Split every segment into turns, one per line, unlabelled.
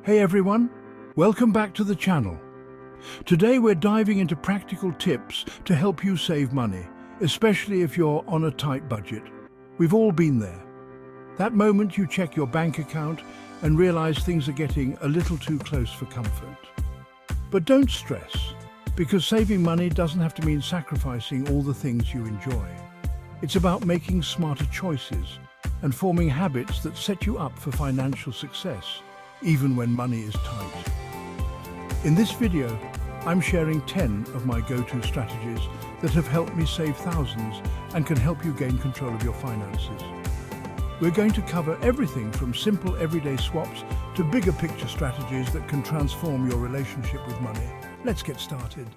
Hey everyone, welcome back to the channel. Today we're diving into practical tips to help you save money, especially if you're on a tight budget. We've all been there. That moment you check your bank account and realize things are getting a little too close for comfort. But don't stress, because saving money doesn't have to mean sacrificing all the things you enjoy. It's about making smarter choices and forming habits that set you up for financial success, even when money is tight. In this video, I'm sharing 10 of my go-to strategies that have helped me save thousands and can help you gain control of your finances. We're going to cover everything from simple everyday swaps to bigger picture strategies that can transform your relationship with money. Let's get started.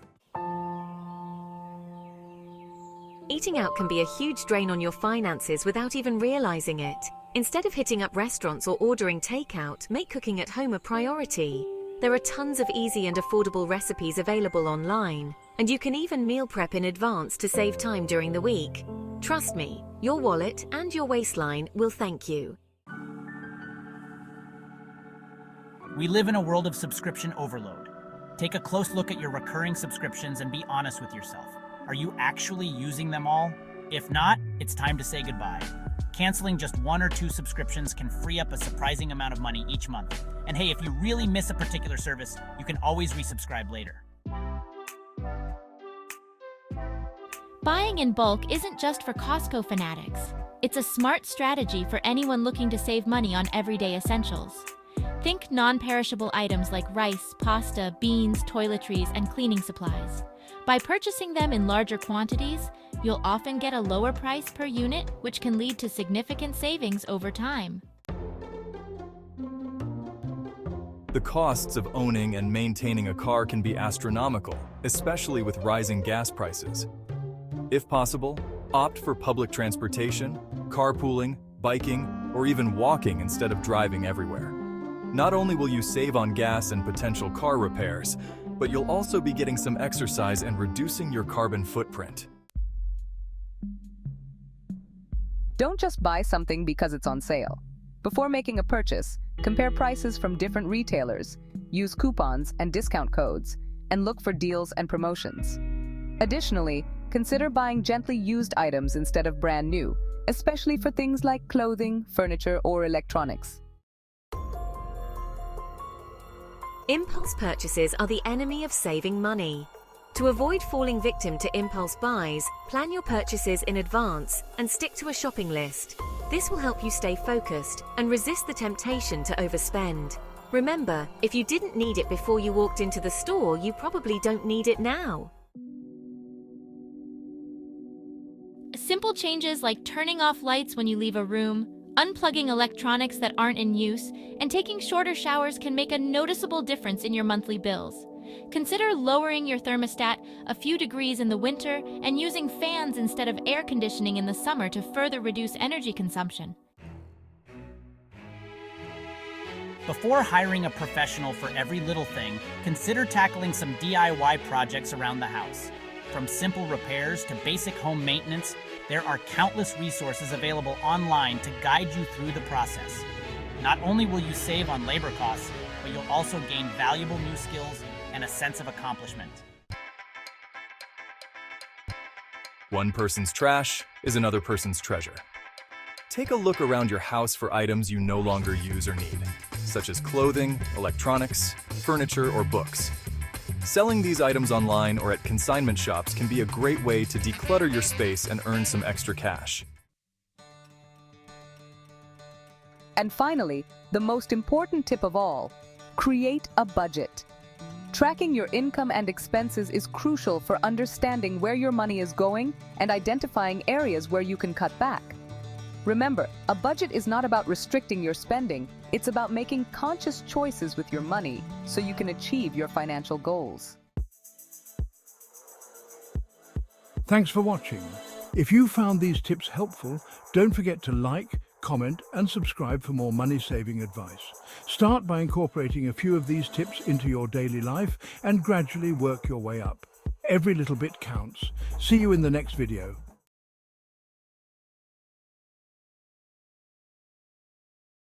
Eating out can be a huge drain on your finances without even realizing it. Instead of hitting up restaurants or ordering takeout, make cooking at home a priority. There are tons of easy and affordable recipes available online, and you can even meal prep in advance to save time during the week. Trust me, your wallet and your waistline will thank you.
We live in a world of subscription overload. Take a close look at your recurring subscriptions and be honest with yourself. Are you actually using them all? If not, it's time to say goodbye. Canceling just 1 or 2 subscriptions can free up a surprising amount of money each month. And hey, if you really miss a particular service, you can always resubscribe later.
Buying in bulk isn't just for Costco fanatics. It's a smart strategy for anyone looking to save money on everyday essentials. Think non-perishable items like rice, pasta, beans, toiletries, and cleaning supplies. By purchasing them in larger quantities, you'll often get a lower price per unit, which can lead to significant savings over time.
The costs of owning and maintaining a car can be astronomical, especially with rising gas prices. If possible, opt for public transportation, carpooling, biking, or even walking instead of driving everywhere. Not only will you save on gas and potential car repairs, but you'll also be getting some exercise and reducing your carbon footprint.
Don't just buy something because it's on sale. Before making a purchase, compare prices from different retailers, use coupons and discount codes, and look for deals and promotions. Additionally, consider buying gently used items instead of brand new, especially for things like clothing, furniture, or electronics.
Impulse purchases are the enemy of saving money. To avoid falling victim to impulse buys, plan your purchases in advance and stick to a shopping list. This will help you stay focused and resist the temptation to overspend. Remember, if you didn't need it before you walked into the store, you probably don't need it now.
Simple changes like turning off lights when you leave a room, unplugging electronics that aren't in use, and taking shorter showers can make a noticeable difference in your monthly bills. Consider lowering your thermostat a few degrees in the winter and using fans instead of air conditioning in the summer to further reduce energy consumption.
Before hiring a professional for every little thing, consider tackling some DIY projects around the house. From simple repairs to basic home maintenance, there are countless resources available online to guide you through the process. Not only will you save on labor costs, but you'll also gain valuable new skills and a sense of accomplishment.
One person's trash is another person's treasure. Take a look around your house for items you no longer use or need, such as clothing, electronics, furniture, or books. Selling these items online or at consignment shops can be a great way to declutter your space and earn some extra cash.
And finally, the most important tip of all, create a budget. Tracking your income and expenses is crucial for understanding where your money is going and identifying areas where you can cut back. Remember, a budget is not about restricting your spending, it's about making conscious choices with your money so you can achieve your financial goals.
Thanks for watching. If you found these tips helpful, don't forget to like, comment, and subscribe for more money-saving advice. Start by incorporating a few of these tips into your daily life and gradually work your way up. Every little bit counts. See you in the next video.